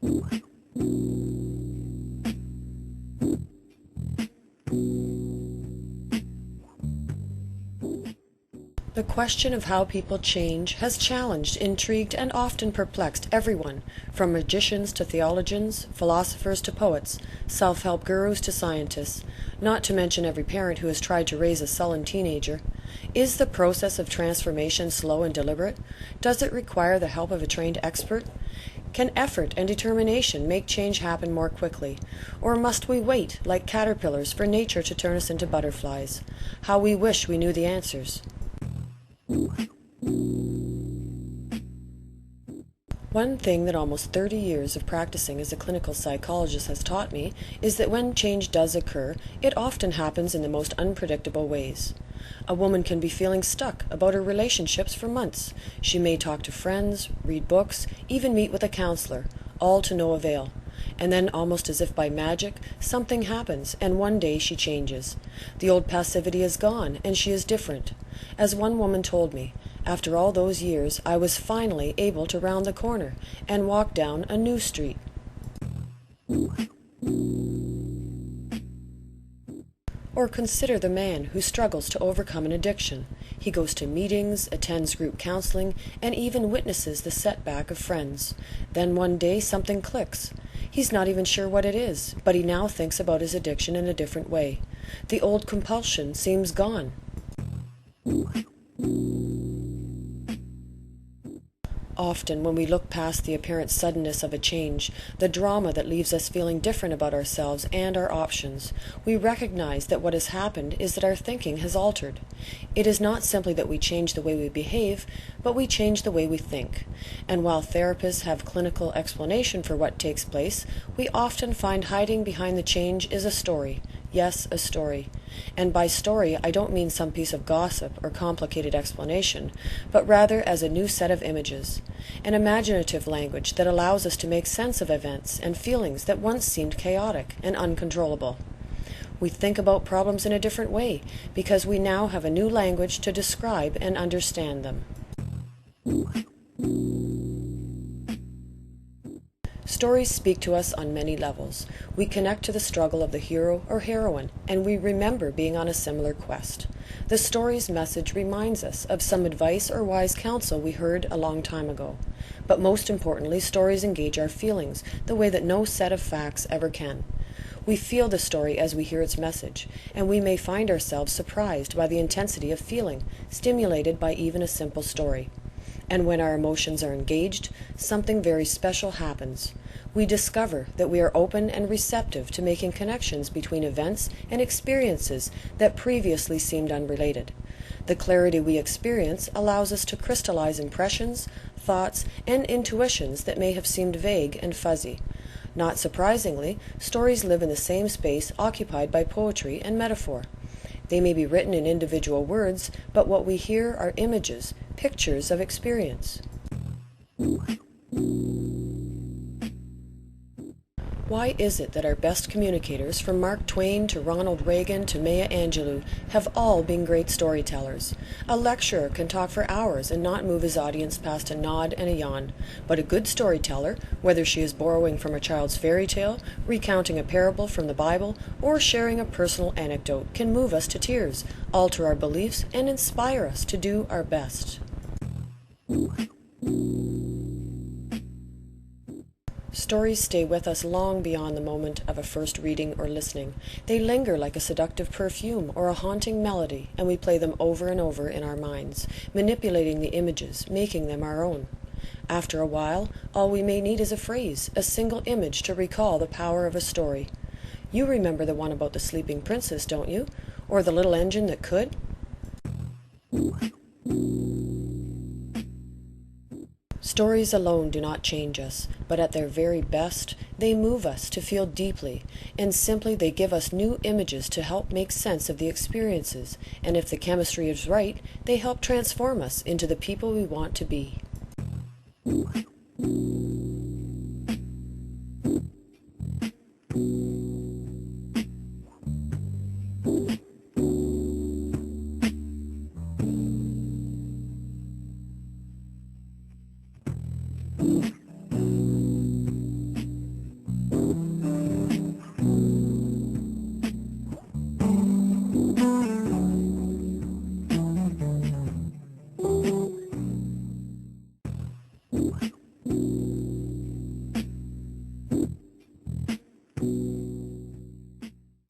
The question of how people change has challenged, intrigued, and often perplexed everyone, from magicians to theologians, philosophers to poets, self-help gurus to scientists, not to mention every parent who has tried to raise a sullen teenager. Is the process of transformation slow and deliberate? Does it require the help of a trained expert? Can effort and determination make change happen more quickly? Or must we wait, like caterpillars, for nature to turn us into butterflies? How we wish we knew the answers. One thing that almost 30 years of practicing as a clinical psychologist has taught me is that when change does occur, it often happens in the most unpredictable ways. A woman can be feeling stuck about her relationships for months. She may talk to friends, read books, even meet with a counselor, all to no avail. And then, almost as if by magic, something happens, and one day she changes. The old passivity is gone, and she is different. As one woman told me, after all those years, I was finally able to round the corner and walk down a new street. Or consider the man who struggles to overcome an addiction. He goes to meetings, attends group counseling, and even witnesses the setback of friends. Then one day something clicks. He's not even sure what it is, but he now thinks about his addiction in a different way. The old compulsion seems gone. Often, when we look past the apparent suddenness of a change, the drama that leaves us feeling different about ourselves and our options, we recognize that what has happened is that our thinking has altered. It is not simply that we change the way we behave, but we change the way we think. And while therapists have clinical explanation for what takes place, we often find hiding behind the change is a story. Yes, a story. And by story, I don't mean some piece of gossip or complicated explanation, but rather as a new set of images, an imaginative language that allows us to make sense of events and feelings that once seemed chaotic and uncontrollable. We think about problems in a different way because we now have a new language to describe and understand them. Stories speak to us on many levels. We connect to the struggle of the hero or heroine, and we remember being on a similar quest. The story's message reminds us of some advice or wise counsel we heard a long time ago. But most importantly, stories engage our feelings the way that no set of facts ever can. We feel the story as we hear its message, and we may find ourselves surprised by the intensity of feeling, stimulated by even a simple story. And when our emotions are engaged, something very special happens. We discover that we are open and receptive to making connections between events and experiences that previously seemed unrelated. The clarity we experience allows us to crystallize impressions, thoughts, and intuitions that may have seemed vague and fuzzy. Not surprisingly, stories live in the same space occupied by poetry and metaphor. They may be written in individual words, but what we hear are images, pictures of experience. Why is it that our best communicators, from Mark Twain to Ronald Reagan to Maya Angelou, have all been great storytellers? A lecturer can talk for hours and not move his audience past a nod and a yawn, but a good storyteller, whether she is borrowing from a child's fairy tale, recounting a parable from the Bible, or sharing a personal anecdote, can move us to tears, alter our beliefs, and inspire us to do our best. Stories stay with us long beyond the moment of a first reading or listening. They linger like a seductive perfume or a haunting melody, and we play them over and over in our minds, manipulating the images, making them our own. After a while, all we may need is a phrase, a single image to recall the power of a story. You remember the one about the sleeping princess, don't you? Or the little engine that could? Stories alone do not change us, but at their very best, they move us to feel deeply, and simply they give us new images to help make sense of the experiences, and if the chemistry is right, they help transform us into the people we want to be.